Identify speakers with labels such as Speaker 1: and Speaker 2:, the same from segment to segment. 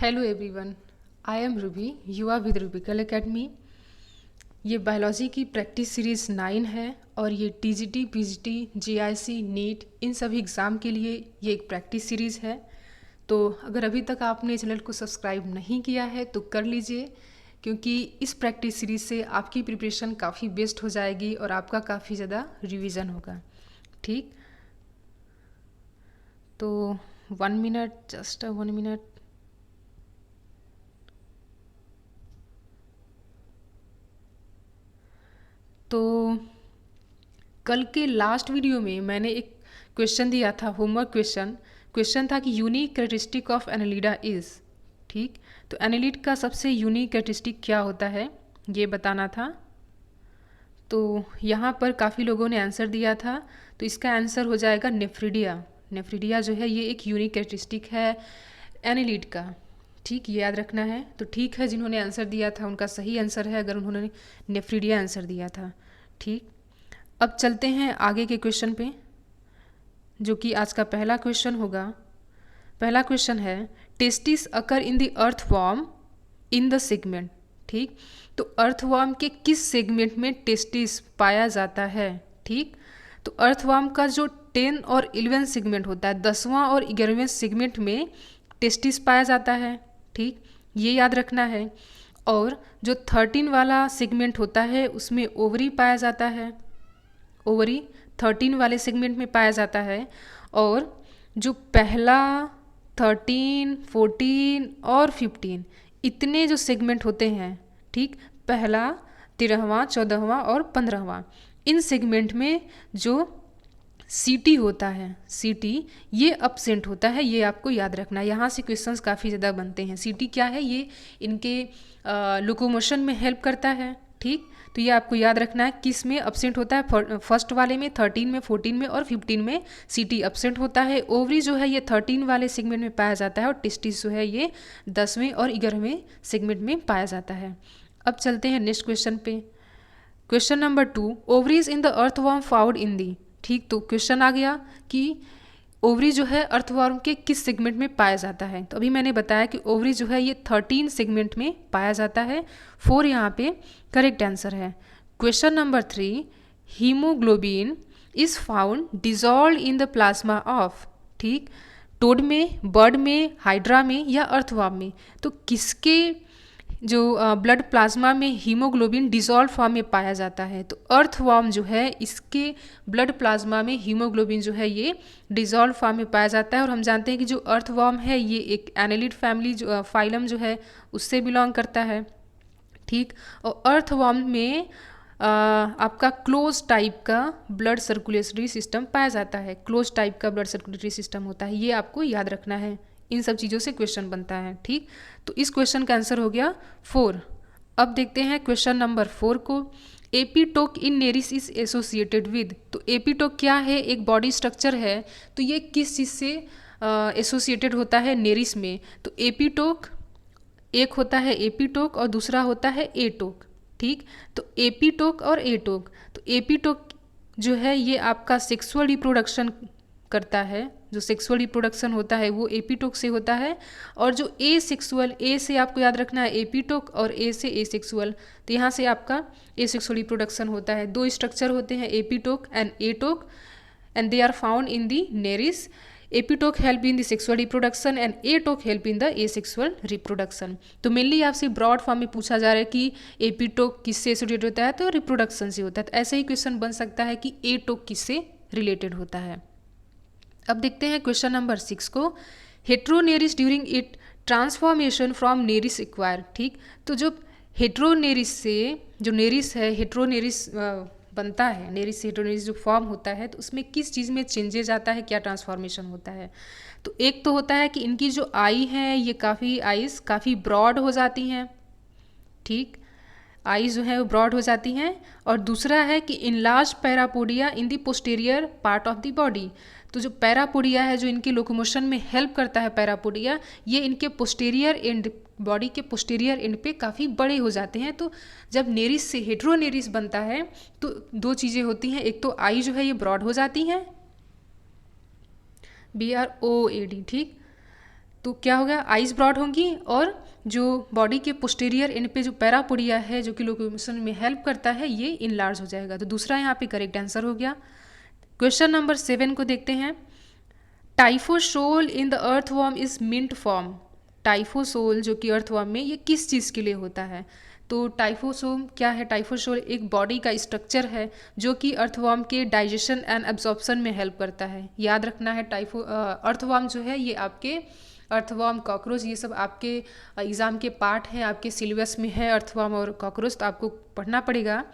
Speaker 1: Hello everyone, I am Ruby. You are with Rubical academy. ये biology की practice series 9 है और ये टीजीटी, पीजीटी, जीआईसी, नीट इन सभी एग्ज़ाम के लिए ये एक प्रैक्टिस सीरीज़ है। तो अगर अभी तक आपने चैनल को सब्सक्राइब नहीं किया है तो कर लीजिए, क्योंकि इस प्रैक्टिस सीरीज़ से आपकी प्रिपरेशन काफ़ी बेस्ट हो जाएगी और आपका काफ़ी ज़्यादा रिवीजन होगा। ठीक, तो 1 मिनट, जस्ट 1 मिनट। तो कल के लास्ट वीडियो में मैंने एक क्वेश्चन दिया था, होमवर्क क्वेश्चन था कि unique characteristic of Annelida is. ठीक, तो एनालिड का सबसे यूनिक कैरेक्टरिस्टिक क्या होता है ये बताना था। तो यहाँ पर काफ़ी लोगों ने आंसर दिया था, तो इसका आंसर हो जाएगा नेफ्रिडिया। नेफ्रिडिया जो है ये एक यूनिक कैरेक्टरिस्टिक है एनालिड का। ठीक, ये याद रखना है। तो ठीक है, जिन्होंने आंसर दिया था उनका सही आंसर है अगर उन्होंने नेफ्रिडिया आंसर दिया था। ठीक, अब चलते हैं आगे के क्वेश्चन पे, जो कि आज का पहला क्वेश्चन होगा। पहला क्वेश्चन है, testis occur in the earthworm in the segment. ठीक, तो अर्थवॉर्म के किस सेगमेंट में टेस्टिस पाया जाता है। ठीक, तो अर्थवॉर्म का जो 10 और 11 सेगमेंट होता है, 10वां और 11वें सेगमेंट में टेस्टिस पाया जाता है। ठीक, ये याद रखना है। और जो 13 वाला सेगमेंट होता है उसमें ओवरी पाया जाता है। ओवरी 13 वाले सेगमेंट में पाया जाता है। और जो पहला 13, 14 और 15 इतने जो सेगमेंट होते हैं, ठीक, पहला, 13वां, 14वां और 15वां, इन सेगमेंट में जो सीटी होता है, सीटी ये अपसेंट होता है। ये आपको याद रखना है, यहाँ से क्वेश्चंस काफ़ी ज़्यादा बनते हैं। सीटी क्या है, ये इनके लोकोमोशन में हेल्प करता है। ठीक, तो ये आपको याद रखना है किस में अपसेंट होता है। फर्स्ट वाले में, 13 में, 14 में और 15 में सीटी अपसेंट होता है। ओवरी जो है ये 13 वाले सेगमेंट में पाया जाता है और टेस्टिस जो है ये 10वें और 11वें सेगमेंट में पाया जाता है। अब चलते हैं नेक्स्ट क्वेश्चन पे। Question number 2, ovaries in the earthworm found in the. ठीक, तो क्वेश्चन आ गया कि ओवरी जो है अर्थवॉर्म के किस सेगमेंट में पाया जाता है। तो अभी मैंने बताया कि ओवरी जो है ये 13 सेगमेंट में पाया जाता है। 4 यहाँ पे करेक्ट आंसर है। Question number 3, haemoglobin is found dissolve in the plasma of. ठीक, टोड में, बर्ड में, हाइड्रा में या अर्थवॉर्म में, तो किसके जो ब्लड प्लाज्मा में हीमोग्लोबिन डिजॉल्व फॉर्म में पाया जाता है। तो अर्थवॉर्म जो है इसके ब्लड प्लाज्मा में हीमोग्लोबिन जो है ये डिजॉल्व फॉर्म में पाया जाता है। और हम जानते हैं कि जो अर्थवॉर्म है ये एक एनालिड फैमिली जो फाइलम जो है उससे बिलोंग करता है। ठीक, और अर्थवॉर्म में आपका क्लोज टाइप का ब्लड सर्कुलेटरी सिस्टम पाया जाता है। क्लोज टाइप का ब्लड सर्कुलेटरी सिस्टम होता है, ये आपको याद रखना है। इन सब चीज़ों से क्वेश्चन बनता है। ठीक, तो इस क्वेश्चन का आंसर हो गया 4। अब देखते हैं क्वेश्चन नंबर 4 को। एपीटोक इन नेरिस इज एसोसिएटेड विद। तो एपीटोक क्या है, एक बॉडी स्ट्रक्चर है। तो ये किस चीज़ से एसोसिएटेड होता है नेरिस में। तो एपीटोक, एक होता है एपीटोक और दूसरा होता है एटोक। ठीक, तो एपीटोक और एटोक, तो एपीटोक जो है ये आपका सेक्सुअल रिप्रोडक्शन करता है। जो सेक्सुअल रिप्रोडक्शन होता है वो एपीटोक से होता है। और जो ए सेक्सुअल, ए से आपको याद रखना है एपीटोक और ए से ए सेक्सुअल, तो यहाँ से आपका ए सेक्सुअल रिप्रोडक्शन होता है। दो स्ट्रक्चर होते हैं, epitoke and atoke, and they are found in the Nereis. Epitoke help in the sexual reproduction and atoke help in the asexual reproduction. तो मेनली आपसे ब्रॉड फॉर्म में पूछा जा रहा है कि एपीटोक किससे एसोसिएटेड होता है, तो रिप्रोडक्शन से होता है। तो ऐसे ही क्वेश्चन बन सकता है कि एटोक किससे रिलेटेड होता है। अब देखते हैं क्वेश्चन नंबर 6 को। Heteronereis during it transformation from nereis acquire. ठीक, तो जो हेट्रोनेरिस से जो नेरिस है, हेट्रोनेरिस बनता है, नेरिस से हेट्रोनेरिस जो फॉर्म होता है, तो उसमें किस चीज़ में चेंजेज आता है, क्या ट्रांसफॉर्मेशन होता है। तो एक तो होता है कि इनकी जो आई है ये आईज काफ़ी ब्रॉड हो जाती हैं। ठीक, आईज जो है वो ब्रॉड हो जाती हैं। और दूसरा है कि enlarge parapodia in the posterior part of the body. तो जो पैरापोडिया है, जो इनके लोकोमोशन में हेल्प करता है पैरापोडिया, ये इनके पोस्टीरियर एंड, बॉडी के पोस्टीरियर एंड पे काफ़ी बड़े हो जाते हैं। तो जब नेरिस से हेट्रोनेरिस बनता है तो दो चीज़ें होती हैं, एक तो आई जो है ये ब्रॉड हो जाती हैं, BROAD। ठीक, तो क्या होगा, आइज ब्रॉड होंगी और जो बॉडी के पोस्टीरियर एंड पे जो पैरापोडिया है जो कि लोकोमोशन में हेल्प करता है ये इनलार्ज हो जाएगा। तो दूसरा यहाँ पे करेक्ट आंसर हो गया। क्वेश्चन नंबर 7 को देखते हैं। Typhlosole in the earthworm is meant for. Typhlosole जो कि अर्थवर्म में ये किस चीज़ के लिए होता है? तो टाइफोसोम क्या है? टाइफोसोल एक बॉडी का स्ट्रक्चर है जो कि अर्थवर्म के डाइजेशन एंड एब्जॉर्प्शन में हेल्प करता है। याद रखना है, अर्थवर्म जो है ये आपके अर्थवर्म, कॉकरोच, ये सब आपके एग्ज़ाम के पार्ट हैं, आपके सिलेबस में है अर्थवर्म और कॉकरोच, तो आपको पढ़ना पड़ेगा।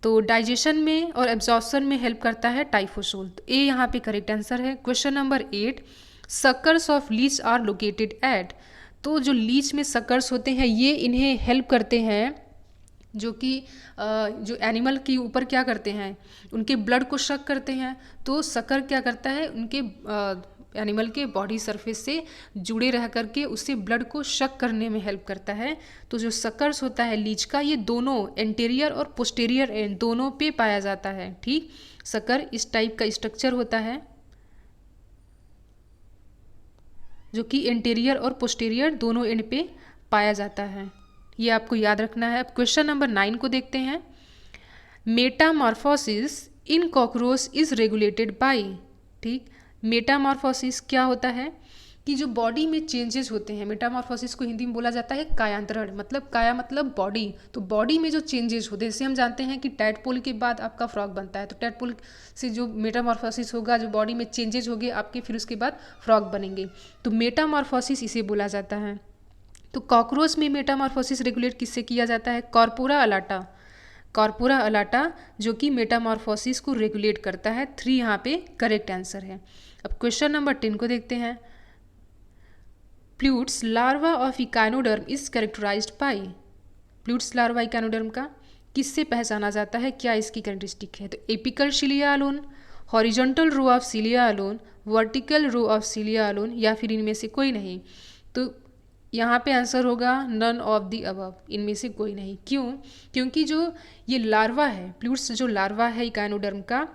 Speaker 1: तो डाइजेशन में और एब्जॉर्प्शन में हेल्प करता है टाइफोसोल। तो ए यहाँ पे करेक्ट आंसर है। Question number 8, suckers of leech are located at. तो जो लीच में सकर्स होते हैं ये इन्हें हेल्प करते हैं, जो कि जो एनिमल के ऊपर क्या करते हैं, उनके ब्लड को शक करते हैं। तो सकर क्या करता है, उनके एनिमल के बॉडी सरफेस से जुड़े रह करके उससे ब्लड को शक करने में हेल्प करता है। तो जो सकर्स होता है लीच का, ये दोनों एंटीरियर और पोस्टीरियर एंड दोनों पे पाया जाता है। ठीक, सकर इस टाइप का स्ट्रक्चर होता है जो कि एंटीरियर और पोस्टीरियर दोनों एंड पे पाया जाता है। ये आपको याद रखना है। अब क्वेश्चन नंबर 9 को देखते हैं। Metamorphosis in cockroach is regulated by. ठीक, मेटामॉर्फोसिस क्या होता है कि जो बॉडी में चेंजेस होते हैं, मेटामॉर्फोसिस को हिंदी में बोला जाता है कायांतरण। मतलब काया मतलब बॉडी, तो बॉडी में जो चेंजेस होते हैं, जैसे हम जानते हैं कि टैडपोल के बाद आपका फ्रॉग बनता है, तो टैडपोल से जो मेटामॉर्फोसिस होगा, जो बॉडी में चेंजेस होंगे आपके, फिर उसके बाद फ्रॉग बनेंगे, तो मेटामॉर्फोसिस इसे बोला जाता है। तो कॉकरोच में मेटामॉर्फोसिस रेगुलेट किससे किया जाता है? Corpora alata. कॉर्पोरा अलाटा जो कि मेटामॉर्फोसिस को रेगुलेट करता है। 3 यहाँ पे करेक्ट आंसर है। अब क्वेश्चन नंबर 10 को देखते हैं। Pluteus larva of echinoderm is characterized by. Pluteus larva echinoderm का किससे पहचाना जाता है? क्या इसकी कैरेक्टरिस्टिक है? तो apical cilia alone, horizontal row of cilia alone, vertical row of cilia alone, या फिर इनमें से कोई नहीं। तो यहाँ पे आंसर होगा नन ऑफ द अबव, इनमें से कोई नहीं। क्यों? क्योंकि जो ये लार्वा है, प्लूट्स जो लार्वा है इकाइनोडर्म का,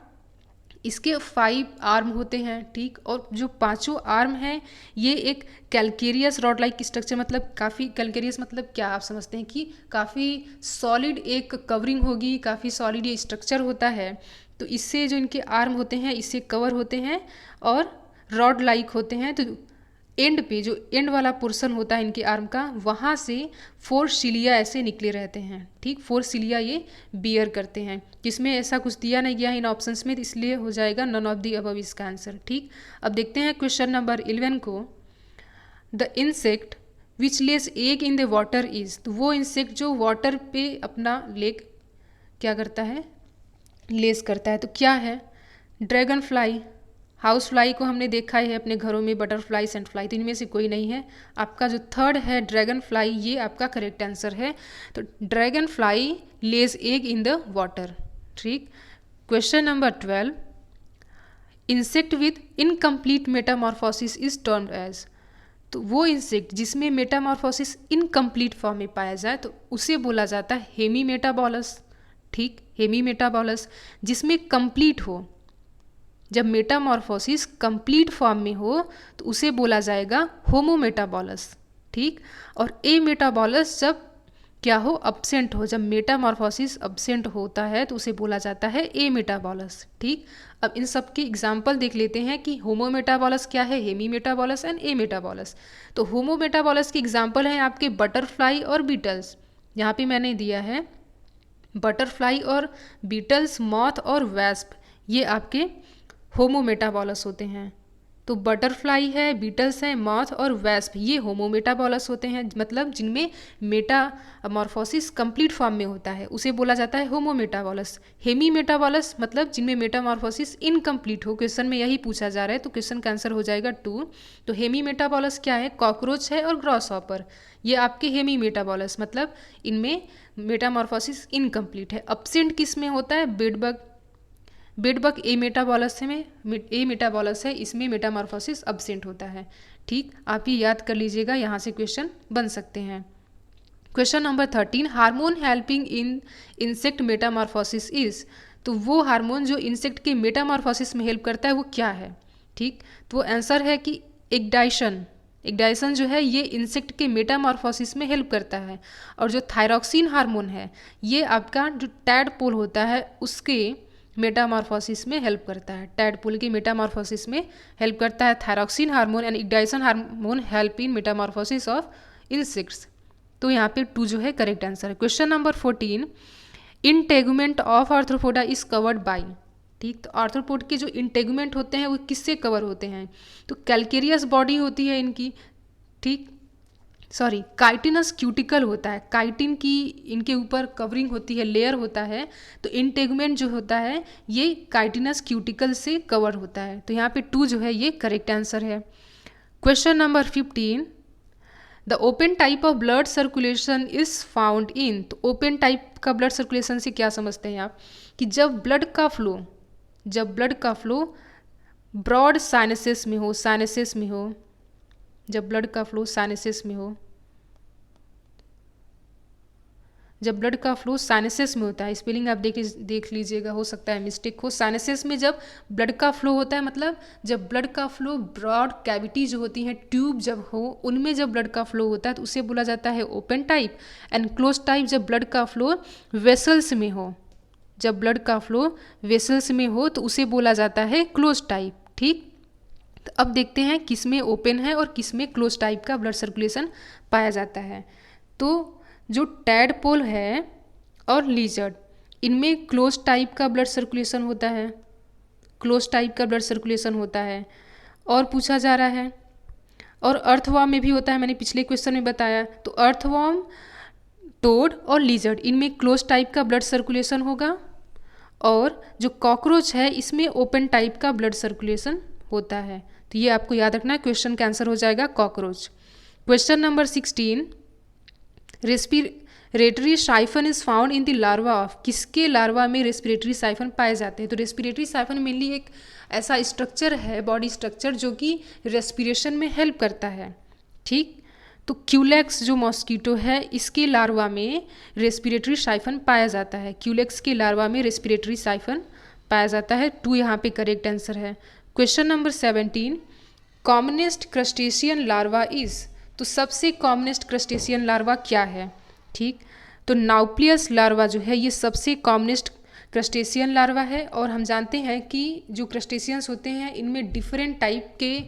Speaker 1: इसके 5 आर्म होते हैं। ठीक, और जो 5 आर्म हैं ये एक कैलकेरियस रॉड लाइक स्ट्रक्चर, मतलब काफ़ी कैलकेरियस मतलब क्या आप समझते हैं कि काफ़ी सॉलिड एक कवरिंग होगी, काफ़ी सॉलिड ये स्ट्रक्चर होता है। तो इससे जो इनके आर्म होते हैं इससे कवर होते हैं और रॉड लाइक होते हैं। तो एंड पे जो एंड वाला पोर्शन होता है इनके आर्म का, वहाँ से 4 सिलिया ऐसे निकले रहते हैं। ठीक, 4 सिलिया ये बियर करते हैं। जिसमें ऐसा कुछ दिया नहीं गया है इन ऑप्शंस में, तो इसलिए हो जाएगा नन ऑफ दी अबव इसका आंसर। ठीक, अब देखते हैं क्वेश्चन नंबर 11 को। The insect which less egg in the water is. तो वो इंसेक्ट जो वाटर पे अपना लेग क्या करता है, लेस करता है, तो क्या है? ड्रैगन फ्लाई, हाउस फ्लाई को हमने देखा है अपने घरों में, बटरफ्लाई, सेंट फ्लाई, तो इनमें से कोई नहीं है। आपका जो 3rd है ड्रैगन फ्लाई, ये आपका करेक्ट आंसर है। तो dragonfly lays egg in the water. ठीक, question number 12, insect with incomplete metamorphosis is termed as. तो वो इंसेक्ट जिसमें मेटामॉर्फोसिस इनकम्प्लीट फॉर्म में पाया जाए तो उसे बोला जाता है हेमी मेटाबॉलस। ठीक, हेमी मेटाबॉलस। जिसमें कंप्लीट हो, जब मेटामॉर्फोसिस कंप्लीट फॉर्म में हो तो उसे बोला जाएगा होमोमेटाबॉलस। ठीक, और ए मेटाबॉलस जब क्या हो, अब्सेंट हो। जब मेटामॉर्फोसिस अब्सेंट होता है तो उसे बोला जाता है ए मेटाबॉलस। ठीक, अब इन सब के एग्जाम्पल देख लेते हैं कि होमोमेटाबॉलस क्या है, हेमी मेटाबॉलस एंड ए मेटाबॉलस। तो होमोमेटाबॉलस के एग्जाम्पल हैं आपके बटरफ्लाई और बीटल्स। यहाँ पे मैंने दिया है बटरफ्लाई और बीटल्स, मॉथ और वैस्प, ये आपके होमोमेटाबॉलस होते हैं। तो बटरफ्लाई है, बीटल्स हैं, मॉथ और वैस्प, ये होमोमेटाबॉलस होते हैं। मतलब जिनमें मेटामॉर्फोसिस कंप्लीट फॉर्म में होता है उसे बोला जाता है होमोमेटाबॉलस। हेमी मेटाबॉलस मतलब जिनमें मेटामॉर्फोसिस इनकम्प्लीट हो। क्वेश्चन में यही पूछा जा रहा है, तो क्वेश्चन का आंसर हो जाएगा 2। तो हेमी मेटाबॉलस क्या है? कॉकरोच है और ग्रॉसहॉपर, ये आपके हेमी मेटाबॉलस, मतलब इनमें मेटामॉर्फोसिस इनकम्प्लीट है। अब्सेंट किस में होता है? बेडबग। बेडबग ए मेटाबॉलस है, इसमें मेटामॉर्फोसिस अब्सेंट होता है। ठीक, आप ये याद कर लीजिएगा, यहाँ से क्वेश्चन बन सकते हैं। Question number 13, hormone helping in insect Metamorphosis is. तो वो हार्मोन जो इंसेक्ट के मेटामॉर्फोसिस में हेल्प करता है वो क्या है? ठीक, तो आंसर है कि एग्डाइशन। एग्डाइसन जो है ये इंसेक्ट के मेटामॉर्फोसिस में हेल्प करता है। और जो थायरॉक्सिन हार्मोन है ये आपका जो टैडपोल होता है उसके मेटामॉर्फोसिस में हेल्प करता है। टैडपोल के मेटामॉर्फोसिस में हेल्प करता है thyroxine hormone, and ecdysone hormone help in metamorphosis of insects. तो यहाँ पे 2 जो है करेक्ट आंसर है। Question number 14, integument of arthropoda is covered by. ठीक, तो आर्थ्रोपोड के जो इंटेगुमेंट होते हैं वो किससे कवर होते हैं? तो कैल्केरियस बॉडी होती है इनकी, ठीक, सॉरी काइटिनस क्यूटिकल होता है, काइटिन की इनके ऊपर कवरिंग होती है, लेयर होता है। तो इंटेगुमेंट जो होता है ये काइटिनस क्यूटिकल से कवर होता है। तो यहाँ पे 2 जो है ये करेक्ट आंसर है। Question number 15, the open type of blood circulation is found in. तो ओपन टाइप का ब्लड सर्कुलेशन से क्या समझते हैं आप? कि जब ब्लड का फ्लो ब्रॉड साइनसेस में हो, जब ब्लड का फ्लो साइनसेस में होता है, स्पेलिंग आप देख लीजिएगा, हो सकता है मिस्टेक हो। साइनसेस में जब ब्लड का फ्लो होता है, मतलब जब ब्लड का फ्लो ब्रॉड कैविटी जो होती हैं, ट्यूब जब हो, उनमें जब ब्लड का फ्लो होता है तो उसे बोला जाता है open type. And close type जब ब्लड का फ्लो वेसल्स में हो, तो उसे बोला जाता है क्लोज टाइप। ठीक, तो अब देखते हैं किस में ओपन है और किस में क्लोज टाइप का ब्लड सर्कुलेशन पाया जाता है। तो जो टैडपोल है और लीजर्ड, इनमें क्लोज टाइप का ब्लड सर्कुलेशन होता है, और पूछा जा रहा है। और अर्थवॉर्म में भी होता है, मैंने पिछले क्वेश्चन में बताया। तो अर्थवॉर्म, टोड और लीजर्ड, इनमें क्लोज टाइप का ब्लड सर्कुलेशन होगा, और जो कॉकरोच है इसमें ओपन टाइप का ब्लड सर्कुलेशन होता है। तो ये आपको याद रखना है, क्वेश्चन का आंसर हो जाएगा cockroach. Question number 16, respiratory siphon is found in the larva of. किसके लार्वा में रेस्पिरेटरी साइफन पाए जाते हैं? तो रेस्पिरेटरी साइफन मेनली एक ऐसा स्ट्रक्चर है, बॉडी स्ट्रक्चर, जो कि रेस्पिरेशन में हेल्प करता है। ठीक, तो क्यूलेक्स जो मॉस्किटो है इसके लार्वा में रेस्पिरेटरी साइफन पाया जाता है। क्यूलेक्स के लार्वा में रेस्पिरेटरी साइफन पाया जाता है। 2 यहाँ पे करेक्ट आंसर है। Question number 17, commonest crustacean larva is. तो सबसे कॉमनेस्ट क्रस्टेशियन लार्वा क्या है? ठीक, तो नाउप्लियस लार्वा जो है ये सबसे कॉमनेस्ट क्रस्टेशियन लार्वा है। और हम जानते हैं कि जो क्रस्टेशियंस होते हैं इनमें डिफरेंट टाइप के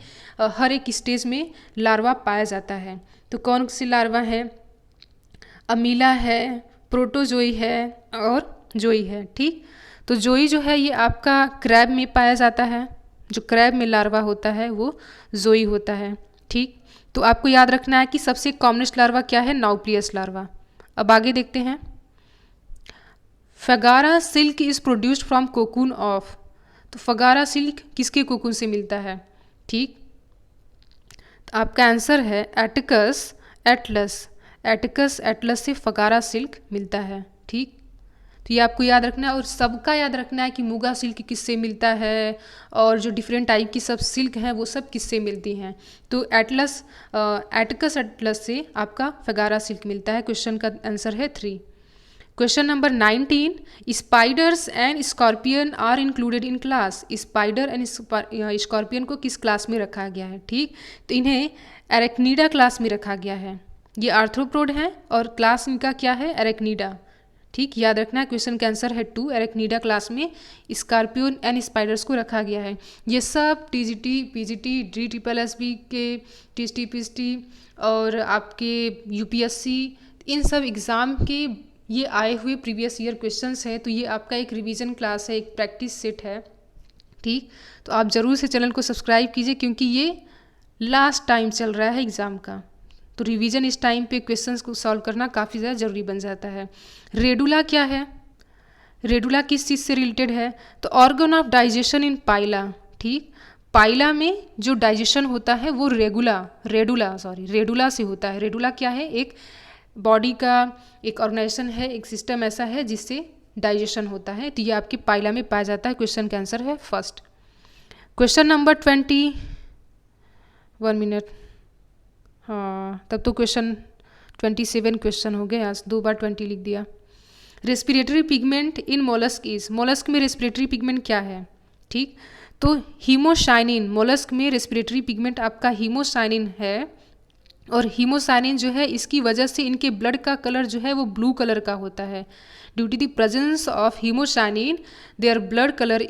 Speaker 1: हर एक स्टेज में लार्वा पाया जाता है। तो कौन सी लार्वा है? अमीला है, प्रोटोजोई है और जोई है। ठीक, तो जोई जो है ये आपका क्रैब में पाया जाता है, जो क्रैब में लार्वा होता है वो जोई होता है। ठीक, तो आपको याद रखना है कि सबसे कॉमनेस्ट लार्वा क्या है? Nauplius larva. अब आगे देखते हैं। Fagara silk is produced from cocoon of. तो फगारा सिल्क किसके कोकून से मिलता है? ठीक, तो आपका आंसर है एटिकस एटलस से फगारा सिल्क मिलता है। ठीक, तो ये आपको याद रखना है, और सबका याद रखना है कि मुगा सिल्क किससे मिलता है, और जो डिफरेंट टाइप की सब सिल्क हैं वो सब किससे मिलती हैं। तो एटिकस एटलस से आपका फगारा सिल्क मिलता है। क्वेश्चन का आंसर है 3। Question number 19, spiders and scorpion are included in class. Spider and scorpion को किस क्लास में रखा गया है? ठीक, तो इन्हें एरेक्निडा क्लास में रखा गया है। ये आर्थ्रोपोड हैं और क्लास इनका क्या है? एरेक्निडा। ठीक, याद रखना, क्वेश्चन का आंसर है 2। एरेक्निडा क्लास में स्कॉर्पियन एंड स्पाइडर्स को रखा गया है। ये सब टीजीटी, पीजीटी, DSSB के TST और आपके UPSC, इन सब एग्ज़ाम के ये आए हुए प्रीवियस ईयर क्वेश्चंस हैं। तो ये आपका एक रिवीजन क्लास है, एक प्रैक्टिस सेट है। ठीक, तो आप ज़रूर से चैनल को सब्सक्राइब कीजिए, क्योंकि ये लास्ट टाइम चल रहा है एग्ज़ाम का। तो रिवीजन इस टाइम पे क्वेश्चंस को सॉल्व करना काफ़ी ज़्यादा ज़रूरी बन जाता है। रेडुला क्या है? रेडुला किस चीज़ से रिलेटेड है? तो ऑर्गन ऑफ डाइजेशन इन पाइला। ठीक, पाइला में जो डाइजेशन होता है वो रेडुला से होता है। रेडुला क्या है? एक बॉडी का एक ऑर्गेनाइजेशन है, एक सिस्टम ऐसा है जिससे डाइजेशन होता है। तो ये आपकी पाइला में पाया जाता है। क्वेश्चन का आंसर है फर्स्ट। क्वेश्चन नंबर 20, 1 मिनट, हाँ तब तो क्वेश्चन 27 क्वेश्चन हो गए, आज 2 बार 20 लिख दिया। Respiratory pigment in mollusc is. Mollusc में रेस्पिरेटरी पिगमेंट क्या है? ठीक, तो हीमोसाइनिन, मोलस्क में रेस्पिरेटरी पिगमेंट आपका हीमोसाइनिन है, और हीमोसाइनिन जो है इसकी वजह से इनके ब्लड का कलर जो है वो ब्लू कलर का होता है। Due to the presence of haemocyanin their blood colour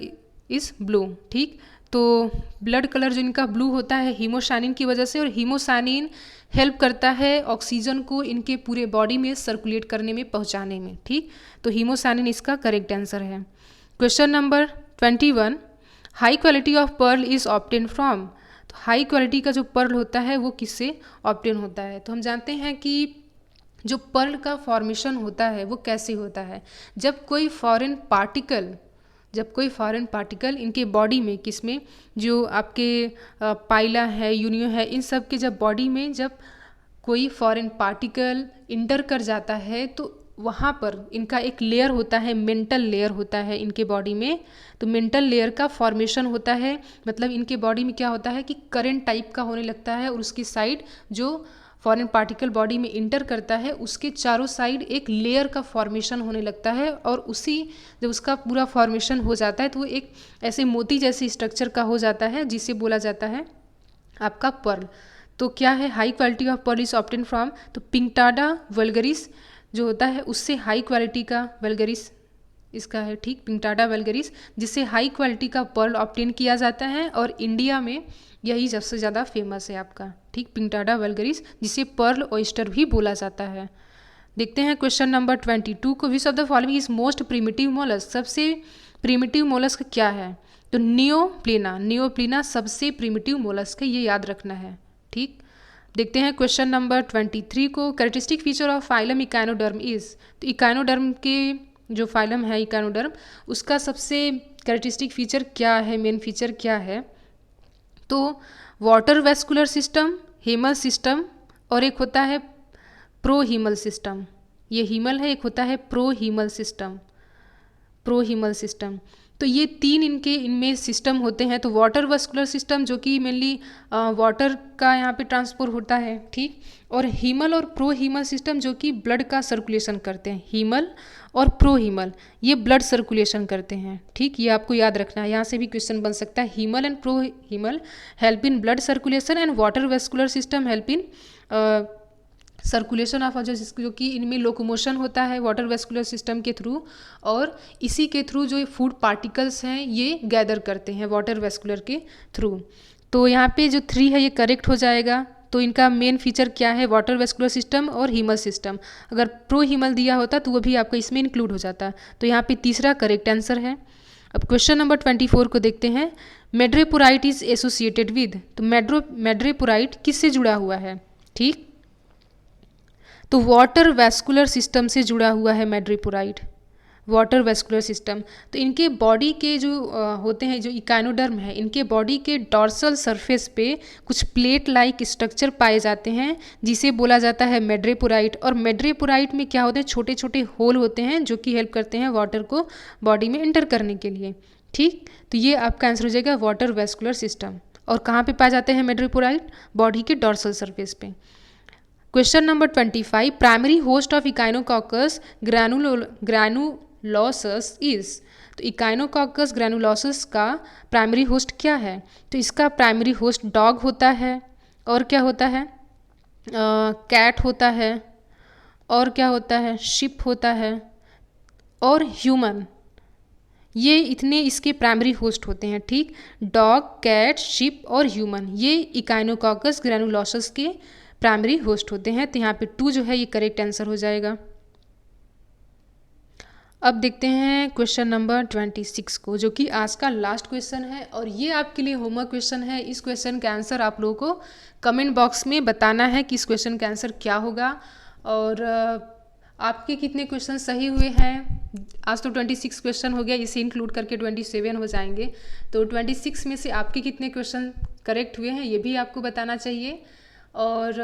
Speaker 1: is blue. ठीक, तो ब्लड कलर जो इनका ब्लू होता है हीमोसाइनिन की वजह से, और हीमोसाइनिन हेल्प करता है ऑक्सीजन को इनके पूरे बॉडी में सर्कुलेट करने में, पहुंचाने में। ठीक, तो हीमोसाइनिन इसका करेक्ट आंसर है। Question number 21, high quality of pearl is obtain from. तो हाई क्वालिटी का जो पर्ल होता है वो किससे ऑब्टेन होता है? तो हम जानते हैं कि जो पर्ल का फॉर्मेशन होता है वो कैसे होता है, जब कोई फॉरेन पार्टिकल इनके बॉडी में, किसमें, जो आपके पाइला है, यूनियो है, इन सब के जब बॉडी में जब कोई फॉरेन पार्टिकल इंटर कर जाता है तो वहाँ पर इनका एक लेयर होता है, मेंटल लेयर होता है इनके बॉडी में। तो मेंटल लेयर का फॉर्मेशन होता है, मतलब इनके बॉडी में क्या होता है कि करंट टाइप का होने लगता है, और उसकी साइड जो फॉरेन पार्टिकल बॉडी में इंटर करता है उसके चारों साइड एक लेयर का फॉर्मेशन होने लगता है, और उसी जब उसका पूरा फॉर्मेशन हो जाता है तो वो एक ऐसे मोती जैसे स्ट्रक्चर का हो जाता है, जिसे बोला जाता है आपका पर्ल। तो क्या है high quality of pearl is obtain from? तो पिंकटाडा वल्गरिस जो होता है उससे हाई क्वालिटी का, वल्गरिस इसका है, ठीक, पिंकटाडा वल्गरिस, जिससे हाई क्वालिटी का पर्ल ऑब्टेन किया जाता है, और इंडिया में यही सबसे ज़्यादा फेमस है आपका, ठीक, पिंकटाडा वल्गरिस, जिसे पर्ल ऑयस्टर भी बोला जाता है। देखते हैं क्वेश्चन नंबर 22 को, which of the following is most primitive mollusc. सबसे प्रिमिटिव मोलस्क क्या है? तो नियोप्लीना सबसे प्रिमिटिव मोलस्क है, ये याद रखना है। ठीक, देखते हैं क्वेश्चन नंबर 23 को, characteristic feature of phylum echinoderm is. तो इकाइनोडर्म के जो फाइलम है इकाइनोडर्म, उसका सबसे कैरेक्टरिस्टिक फीचर क्या है, मेन फीचर क्या है? तो water vascular system, haemal system, और एक होता है प्रोहीमल सिस्टम। ये हीमल है, एक होता है प्रोहीमल सिस्टम। तो ये तीन इनमें सिस्टम होते हैं। तो वाटर वेस्कुलर सिस्टम जो कि मेनली वाटर का यहाँ पे ट्रांसपोर्ट होता है, ठीक, और हीमल और प्रोहीमल सिस्टम जो कि ब्लड का सर्कुलेशन करते हैं। हीमल और प्रोहीमल ये ब्लड सर्कुलेशन करते हैं, ठीक, ये आपको याद रखना है। यहाँ से भी क्वेश्चन बन सकता है, hemal and prohemal help in blood circulation and water vascular system help in circulation of, जो कि इनमें लोकोमोशन होता है वाटर वेस्कुलर सिस्टम के थ्रू, और इसी के थ्रू जो फूड पार्टिकल्स हैं ये गैदर करते हैं वाटर वेस्कुलर के थ्रू। तो यहाँ पे जो 3 है ये करेक्ट हो जाएगा। तो इनका मेन फीचर क्या है? वाटर वेस्कुलर सिस्टम और हीमल सिस्टम। अगर प्रो हीमल दिया होता तो वो भी आपका इसमें इंक्लूड हो जाता। तो यहाँ पे तीसरा करेक्ट आंसर है। अब क्वेश्चन नंबर 24 को देखते हैं, मेड्रेपोराइट इज एसोसिएटेड विद। तो मेड्रेपोराइट किससे जुड़ा हुआ है? ठीक, तो वाटर वेस्कुलर सिस्टम से जुड़ा हुआ है मेड्रेपोराइट, वाटर वेस्कुलर सिस्टम। तो इनके बॉडी के जो होते हैं, जो इकाइनोडर्म है, इनके बॉडी के डॉर्सल सरफेस पे कुछ प्लेट लाइक स्ट्रक्चर पाए जाते हैं जिसे बोला जाता है मेड्रेपोराइट। और मेड्रेपोराइट में क्या होते हैं? छोटे छोटे होल होते हैं जो कि हेल्प करते हैं वाटर को बॉडी में एंटर करने के लिए। ठीक, तो ये आपका आंसर हो जाएगा वाटर वेस्कुलर सिस्टम। और कहाँ पे पाए जाते हैं मेड्रेपोराइट? बॉडी के डॉर्सल सरफेस पे। Question number 25, primary host of echinococcus granulosus is. तो इकाइनोकॉकस ग्रैनुलोसस का प्राइमरी होस्ट क्या है? तो इसका प्राइमरी होस्ट डॉग होता है, और क्या होता है? कैट होता है, और क्या होता है? शिप होता है, और ह्यूमन। ये इतने इसके प्राइमरी होस्ट होते हैं। ठीक, डॉग, कैट, शिप और ह्यूमन, ये इकाइनोकॉकस ग्रैनुलोसस के प्राइमरी होस्ट होते हैं। तो यहाँ पे 2 जो है ये करेक्ट आंसर हो जाएगा। अब देखते हैं क्वेश्चन नंबर 26 को, जो कि आज का लास्ट क्वेश्चन है, और ये आपके लिए होमवर्क क्वेश्चन है। इस क्वेश्चन का आंसर आप लोगों को कमेंट बॉक्स में बताना है कि इस क्वेश्चन का आंसर क्या होगा, और आपके कितने क्वेश्चन सही हुए हैं। आज तो 26 क्वेश्चन हो गया, इसे इंक्लूड करके 27 हो जाएंगे। तो 26 में से आपके कितने क्वेश्चन करेक्ट हुए हैं ये भी आपको बताना चाहिए। और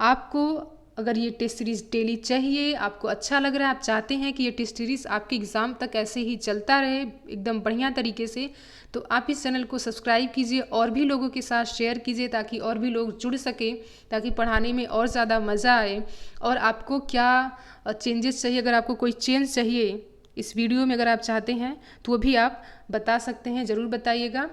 Speaker 1: आपको अगर ये टेस्ट सीरीज़ डेली चाहिए, आपको अच्छा लग रहा है, आप चाहते हैं कि ये टेस्ट सीरीज़ आपके एग्ज़ाम तक ऐसे ही चलता रहे एकदम बढ़िया तरीके से, तो आप इस चैनल को सब्सक्राइब कीजिए और भी लोगों के साथ शेयर कीजिए ताकि और भी लोग जुड़ सके, ताकि पढ़ाने में और ज़्यादा मज़ा आए। और आपको क्या चेंजेस चाहिए, अगर आपको कोई चेंज चाहिए इस वीडियो में अगर आप चाहते हैं तो वो भी आप बता सकते हैं, ज़रूर बताइएगा।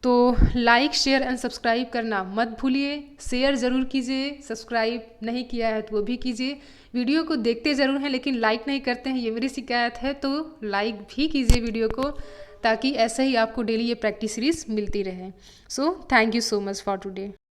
Speaker 1: तो लाइक शेयर एंड सब्सक्राइब करना मत भूलिए, शेयर ज़रूर कीजिए, सब्सक्राइब नहीं किया है तो वो भी कीजिए। वीडियो को देखते ज़रूर हैं लेकिन लाइक नहीं करते हैं, ये मेरी शिकायत है, तो लाइक भी कीजिए वीडियो को, ताकि ऐसे ही आपको डेली ये प्रैक्टिस सीरीज मिलती रहे। So thank you so much for today.